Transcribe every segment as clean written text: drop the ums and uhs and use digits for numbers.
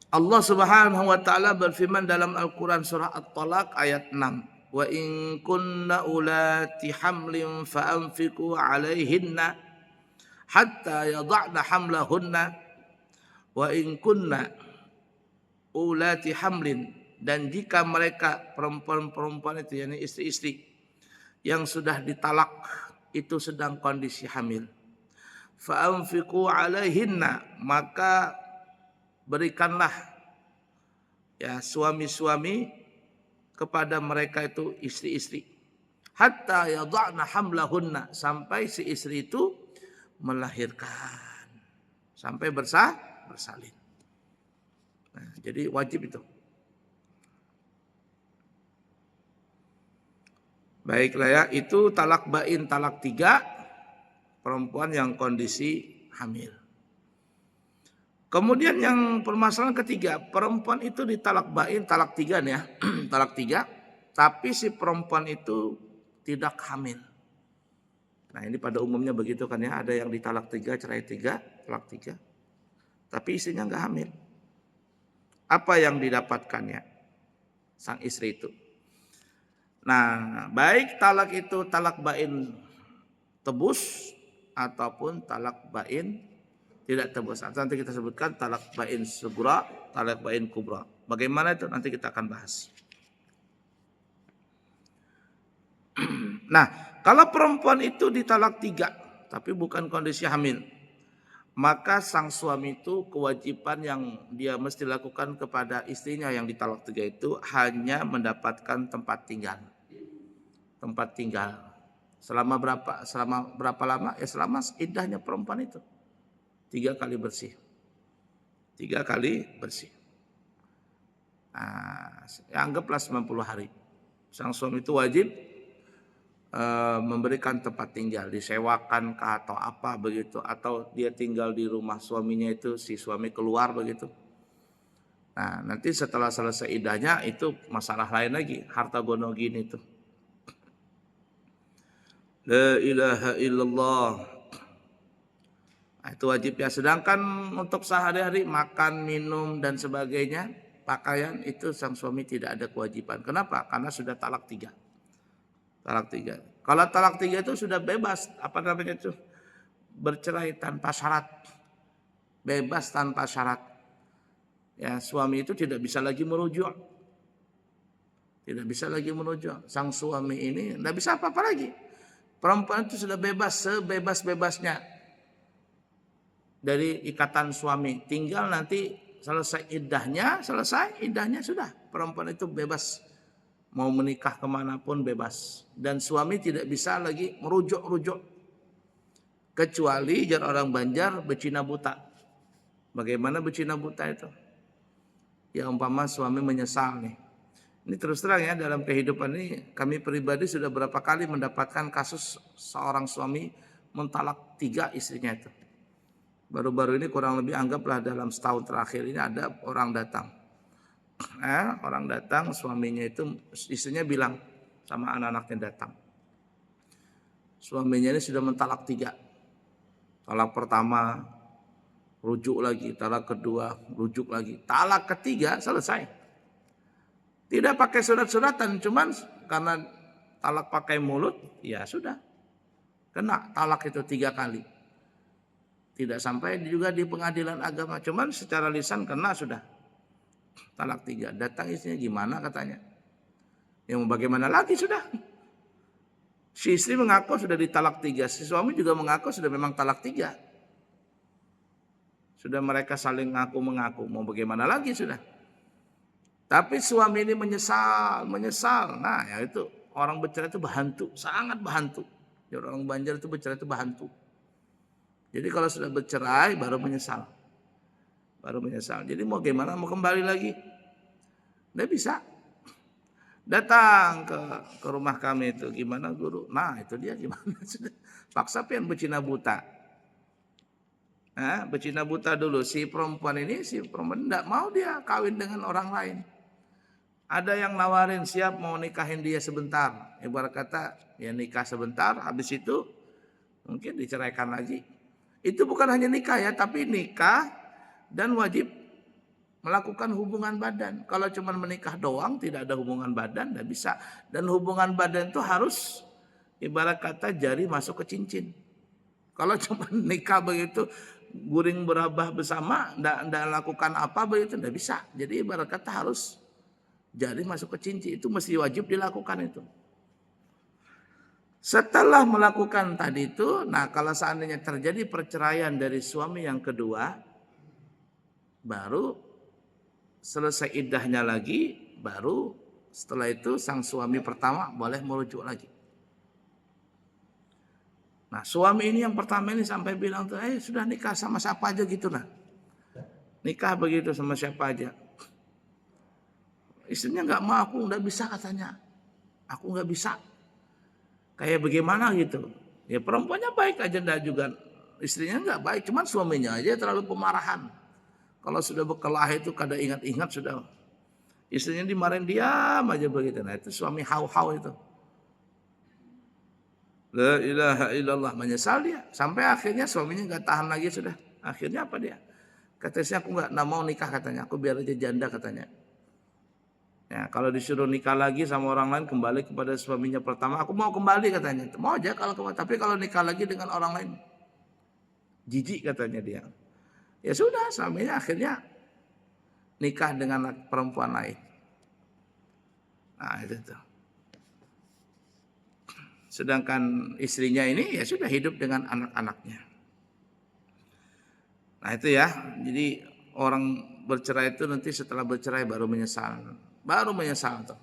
Allah Subhanahu wa taala berfirman dalam Al-Qur'an surah At-Talaq ayat 6. Wa in kunna ulati hamlin fa anfiqu 'alaihinna hatta yad'na hamlahunna wa in kunna ulati hamlin, dan jika mereka perempuan-perempuan itu yakni istri-istri yang sudah ditalak itu sedang kondisi hamil, fa anfiqu 'alaihinna, maka berikanlah ya suami-suami kepada mereka itu istri-istri, hatta yadha'na hamlahunna, sampai si istri itu melahirkan, sampai bersalin. Nah, jadi wajib itu. Baiklah ya, itu talak bain, talak 3 perempuan yang kondisi hamil. Kemudian yang permasalahan ketiga, perempuan itu ditalak bain, talak 3 nih ya, talak 3, tapi si perempuan itu tidak hamil. Nah ini pada umumnya begitu kan ya, ada yang ditalak 3, cerai 3, talak 3, tapi istrinya nggak hamil. Apa yang didapatkannya sang istri itu? Nah baik talak itu talak bain tebus ataupun talak bain tidak tebus. Nanti kita sebutkan talak bain sugra, talak bain kubra. Bagaimana itu nanti kita akan bahas. Nah, kalau perempuan itu ditalak 3 tapi bukan kondisi hamil, maka sang suami itu kewajiban yang dia mesti lakukan kepada istrinya yang ditalak 3 itu hanya mendapatkan tempat tinggal. Tempat tinggal. Selama berapa lama? Ya selama iddahnya perempuan itu. 3 kali bersih. 3 kali bersih. Nah, ya anggaplah 90 hari. Sang suami itu wajib memberikan tempat tinggal, disewakan atau apa begitu, atau dia tinggal di rumah suaminya itu, si suami keluar begitu. Nah, nanti setelah selesai iddahnya itu masalah lain lagi, harta gono gini itu. La ilaha illallah. Nah, itu wajib ya. Sedangkan untuk sehari-hari makan, minum dan sebagainya, pakaian itu sang suami tidak ada kewajiban. Kenapa? Karena sudah talak 3. Talak 3. Kalau talak 3 itu sudah bebas, apa namanya itu? Bercerai tanpa syarat. Bebas tanpa syarat. Ya, suami itu tidak bisa lagi merujuk. Tidak bisa lagi merujuk. Sang suami ini tidak bisa apa-apa lagi. Perempuan itu sudah bebas sebebas-bebasnya dari ikatan suami. Tinggal nanti selesai iddahnya sudah. Perempuan itu bebas. Mau menikah kemanapun bebas. Dan suami tidak bisa lagi merujuk-rujuk. Kecuali jar orang Banjar becina buta. Bagaimana becina buta itu? Ya umpama suami menyesal nih. Ini terus terang ya, dalam kehidupan ini kami pribadi sudah berapa kali mendapatkan kasus seorang suami mentalak 3 istrinya itu. Baru-baru ini kurang lebih anggaplah dalam setahun terakhir ini ada orang datang. Orang datang, suaminya itu, istrinya bilang sama anak-anaknya datang. Suaminya ini sudah mentalak 3. Talak pertama, rujuk lagi. Talak kedua, rujuk lagi. Talak ketiga, selesai. Tidak pakai surat-suratan, cuman karena talak pakai mulut, ya sudah. Kena talak itu 3 kali. Tidak sampai juga di pengadilan agama, cuman secara lisan kena sudah. Talak 3. Datang istrinya gimana katanya. Ya mau bagaimana lagi sudah. Si istri mengaku sudah ditalak 3. Si suami juga mengaku sudah memang talak 3. Sudah mereka saling mengaku. Mau bagaimana lagi sudah. Tapi suami ini menyesal. Nah ya itu orang bercerai itu bahantu, sangat bahantu. Jadi orang Banjar itu bercerai itu bahantu. Jadi kalau sudah bercerai baru menyesal. Jadi mau gimana? Mau kembali lagi? Nggak bisa. Datang ke rumah kami itu, gimana guru? Nah itu dia gimana? Paksa pian becina buta. Becina buta dulu. Si perempuan tidak mau dia kawin dengan orang lain. Ada yang nawarin siap mau nikahin dia sebentar. Ibarat kata ya nikah sebentar, habis itu mungkin diceraikan lagi. Itu bukan hanya nikah ya, tapi nikah dan wajib melakukan hubungan badan. Kalau cuma menikah doang, tidak ada hubungan badan, tidak bisa. Dan hubungan badan itu harus ibarat kata jari masuk ke cincin. Kalau cuma nikah begitu, guring berabah bersama, tidak lakukan apa begitu, tidak bisa. Jadi ibarat kata harus jari masuk ke cincin. Itu mesti wajib dilakukan itu. Setelah melakukan tadi itu, nah kalau seandainya terjadi perceraian dari suami yang kedua, baru selesai iddahnya lagi, baru setelah itu sang suami pertama boleh merujuk lagi. Nah suami ini yang pertama ini sampai bilang tuh, sudah nikah sama siapa aja gitu nah. Nikah begitu sama siapa aja. Istrinya nggak mau, aku nggak bisa katanya. Aku nggak bisa. Kayak bagaimana gitu. Ya perempuannya baik aja enggak juga. Istrinya nggak baik, cuman suaminya aja terlalu pemarahan. Kalau sudah berkelahi itu kada ingat-ingat sudah. Istrinya dimarahin diam aja begitu. Nah itu suami hau-hau itu. La ilaha illallah, menyesal dia. Sampai akhirnya suaminya nggak tahan lagi sudah. Akhirnya apa dia? Katanya aku nggak mau nikah katanya. Aku biar aja janda katanya. Ya, kalau disuruh nikah lagi sama orang lain kembali kepada suaminya pertama, aku mau kembali katanya. Mau aja kalau kembali, tapi kalau nikah lagi dengan orang lain, jijik katanya dia. Ya sudah, suaminya akhirnya nikah dengan perempuan lain. Nah itu tuh. Sedangkan istrinya ini ya sudah hidup dengan anak-anaknya. Nah itu ya, jadi orang bercerai itu nanti setelah bercerai baru menyesal. Baru menyesal tuh.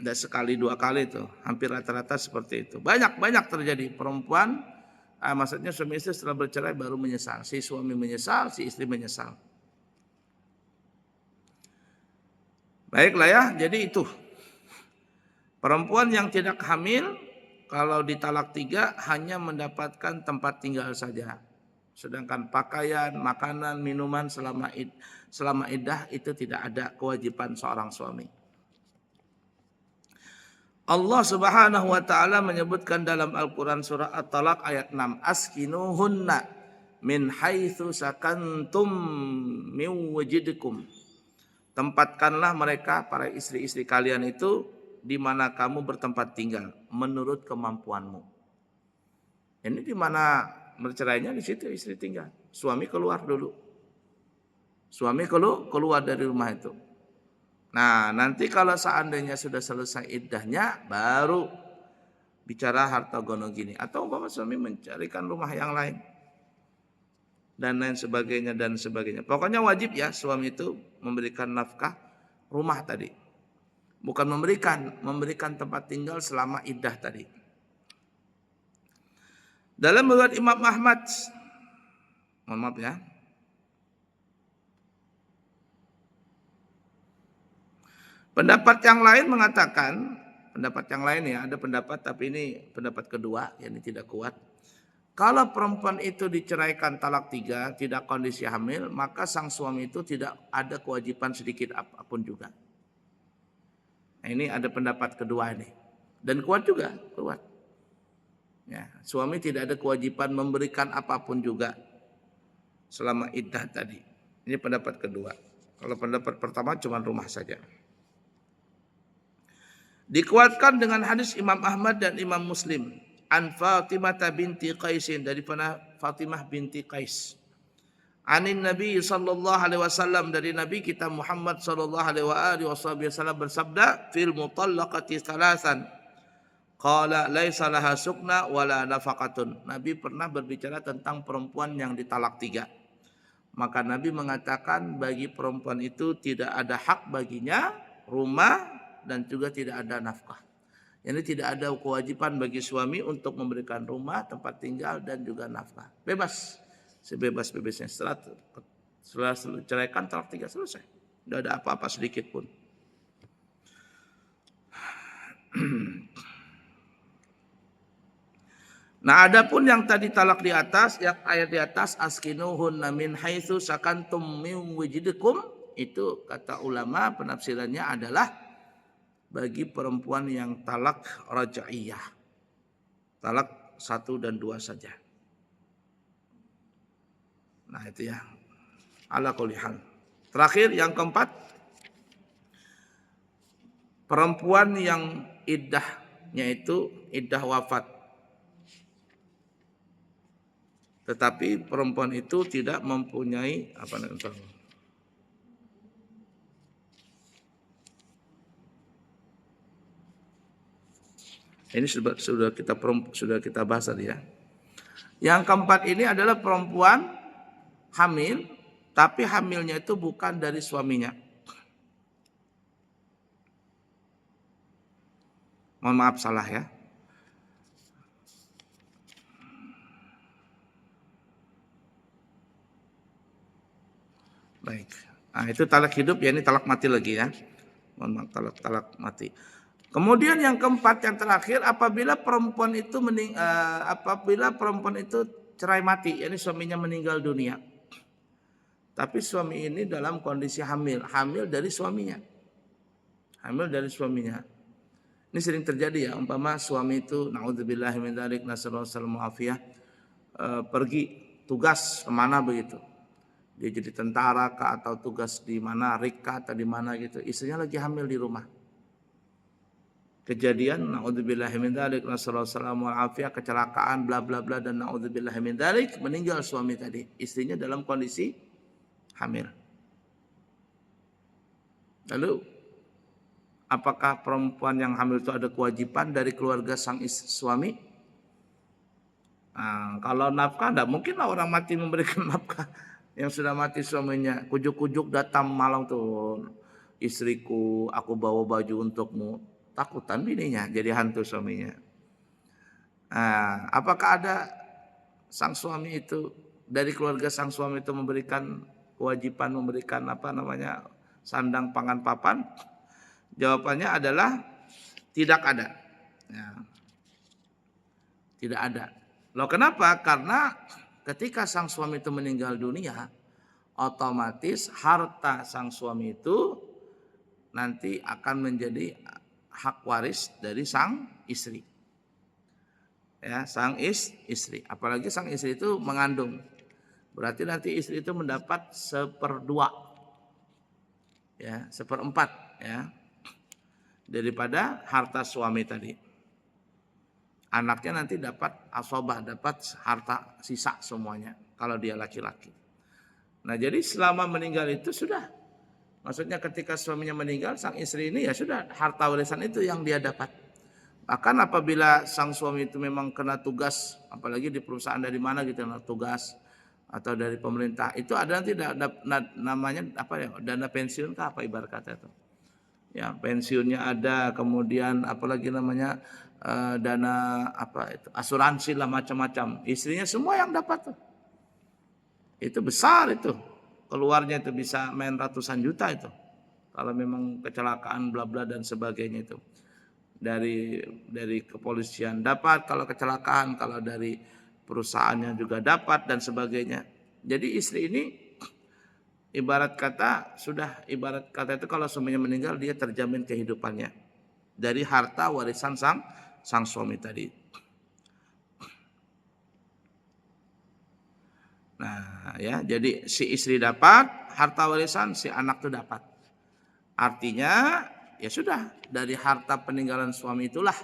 Dan sekali dua kali tuh, hampir rata-rata seperti itu. Banyak terjadi perempuan, maksudnya suami istri setelah bercerai baru menyesal. Si suami menyesal, si istri menyesal. Baiklah ya, jadi itu. Perempuan yang tidak hamil, kalau ditalak 3 hanya mendapatkan tempat tinggal saja. Sedangkan pakaian, makanan, minuman selama iddah itu tidak ada kewajiban seorang suami. Allah Subhanahu wa taala menyebutkan dalam Al-Qur'an surah At-Talaq ayat 6, askinuhunna min haitsu sakantum min wujidikum. Tempatkanlah mereka para istri-istri kalian itu di mana kamu bertempat tinggal menurut kemampuanmu. Ini di mana bercerainya di situ istri tinggal. Suami keluar dulu. Suami keluar dari rumah itu. Nah, nanti kalau seandainya sudah selesai iddahnya baru bicara harta gono gini atau umpama suami mencarikan rumah yang lain dan lain sebagainya dan sebagainya. Pokoknya wajib ya suami itu memberikan nafkah rumah tadi. Bukan memberikan tempat tinggal selama iddah tadi. Dalam riwayat Imam Ahmad, mohon maaf ya. Pendapat yang lain mengatakan, pendapat yang lain ya, ada pendapat tapi ini pendapat kedua, yang ini tidak kuat. Kalau perempuan itu diceraikan talak 3, tidak kondisi hamil, maka sang suami itu tidak ada kewajiban sedikit apapun juga. Nah, ini ada pendapat kedua ini. Dan kuat juga, kuat. Ya, suami tidak ada kewajiban memberikan apapun juga selama iddah tadi. Ini pendapat kedua. Kalau pendapat pertama cuma rumah saja. Dikuatkan dengan hadis Imam Ahmad dan Imam Muslim. An Fatimah binti Qaisin, dari Fatimah binti Qais. Anin Nabi sallallahu alaihi wasallam, dari Nabi kita Muhammad sallallahu alaihi wasallam bersabda, fil mutallaqati thalathan qala laisa laha sukna wala nafaqatun. Nabi pernah berbicara tentang perempuan yang ditalak 3. Maka Nabi mengatakan bagi perempuan itu tidak ada hak baginya rumah dan juga tidak ada nafkah. Ini tidak ada kewajiban bagi suami untuk memberikan rumah, tempat tinggal dan juga nafkah. Bebas. Sebebas-bebasnya setelah ceraikan talak 3 selesai. Tidak ada apa-apa sedikit pun. Nah, adapun yang tadi talak di atas, yang ayat di atas askinuhunna min haitsu sakantum min wujidikum, itu kata ulama penafsirannya adalah bagi perempuan yang talak raj'iyah. Talak 1 dan 2 saja. Nah, itu ya. Ala kulli hal. Terakhir yang keempat, perempuan yang iddahnya itu iddah wafat. Tetapi perempuan itu tidak mempunyai apa namanya? Ini sudah kita bahas tadi ya. Yang keempat ini adalah perempuan hamil, tapi hamilnya itu bukan dari suaminya. Mohon maaf salah ya. Baik. Nah, itu talak hidup ya, ini talak mati lagi ya. Mohon maaf, talak mati. Kemudian yang keempat, yang terakhir, apabila perempuan itu cerai mati, yakni suaminya meninggal dunia. Tapi suami ini dalam kondisi hamil dari suaminya. Hamil dari suaminya. Ini sering terjadi ya, umpama suami itu naudzubillahi min dzalik, nasallallahu alaihi wasallam, pergi tugas kemana begitu. Dia jadi tentara kah atau tugas di mana, rika atau di mana gitu. Istrinya lagi hamil di rumah. Kejadian naudzubillahi min dzalik, nasallallahu alaihi wasallam, kecelakaan bla bla bla dan naudzubillahi min dzalik, meninggal suami tadi. Istrinya dalam kondisi hamil. Lalu apakah perempuan yang hamil itu ada kewajiban dari keluarga sang suami? Nah, kalau nafkah, tidak mungkinlah orang mati memberikan nafkah. Yang sudah mati suaminya, kujuk-kujuk datang malam tuh, istriku, aku bawa baju untukmu. Takutan bininya, jadi hantu suaminya. Nah, apakah ada sang suami itu, dari keluarga sang suami itu memberikan kewajiban, memberikan sandang pangan papan? Jawabannya adalah tidak ada. Ya. Tidak ada. Loh kenapa? Karena ketika sang suami itu meninggal dunia, otomatis harta sang suami itu nanti akan menjadi hak waris dari sang istri. Ya, sang istri. Apalagi sang istri itu mengandung. Berarti nanti istri itu mendapat 1/2. Ya, 1/4 ya. Daripada harta suami tadi. Anaknya nanti dapat asobah, dapat harta sisa semuanya kalau dia laki-laki. Nah, jadi selama meninggal itu sudah. Maksudnya ketika suaminya meninggal, sang istri ini ya sudah, harta warisan itu yang dia dapat. Bahkan apabila sang suami itu memang kena tugas, apalagi di perusahaan dari mana gitu, tugas atau dari pemerintah, itu ada nanti namanya dana pensiun kah apa ibarat kata itu. Ya, pensiunnya ada, kemudian apalagi namanya dana asuransi lah macam-macam. Istrinya semua yang dapat tuh. Itu besar itu. Keluarnya itu bisa main ratusan juta itu. Kalau memang kecelakaan bla bla dan sebagainya itu. Dari kepolisian dapat kalau kecelakaan, kalau dari perusahaannya juga dapat dan sebagainya. Jadi istri ini ibarat kata itu kalau suaminya meninggal dia terjamin kehidupannya dari harta warisan sang suami tadi. Nah, ya, jadi si istri dapat harta warisan, si anak tuh dapat. Artinya, ya sudah, dari harta peninggalan suami itulah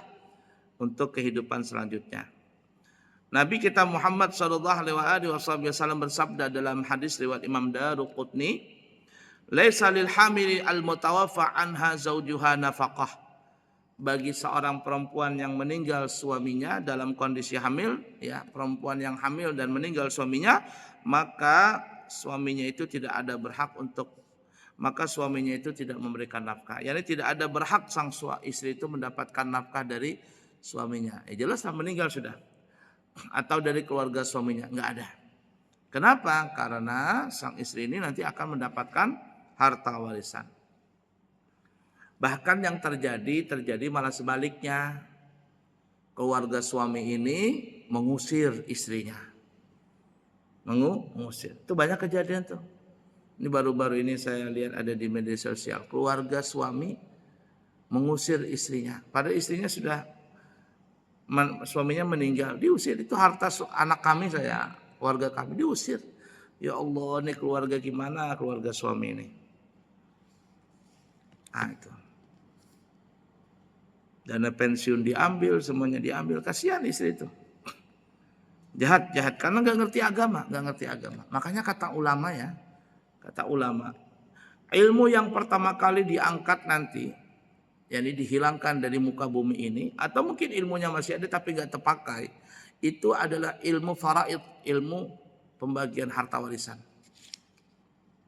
untuk kehidupan selanjutnya. Nabi kita Muhammad SAW bersabda dalam hadis riwayat Imam Daruqutni, "Laisa lil hamili al mutawaffa anha zaujuha nafaqah." Bagi seorang perempuan yang meninggal suaminya dalam kondisi hamil, ya, perempuan yang hamil dan meninggal suaminya, maka suaminya itu tidak memberikan nafkah. Yani tidak ada berhak sang istri itu mendapatkan nafkah dari suaminya. Jelas meninggal sudah. Atau dari keluarga suaminya, enggak ada. Kenapa? Karena sang istri ini nanti akan mendapatkan harta warisan. Bahkan yang terjadi malah sebaliknya. Keluarga suami ini mengusir istrinya. Mengusir. Itu banyak kejadian tuh. Ini baru-baru ini saya lihat ada di media sosial. Keluarga suami mengusir istrinya. Padahal istrinya suaminya meninggal. Diusir. Itu harta anak kami, keluarga kami diusir. Ya Allah, ini keluarga gimana keluarga suami ini? Itu. Dana pensiun diambil, semuanya diambil. Kasihan istri itu. Jahat karena nggak ngerti agama. Makanya kata ulama ya, ilmu yang pertama kali diangkat nanti, yakni dihilangkan dari muka bumi ini, atau mungkin ilmunya masih ada tapi nggak terpakai, itu adalah ilmu faraid, ilmu pembagian harta warisan.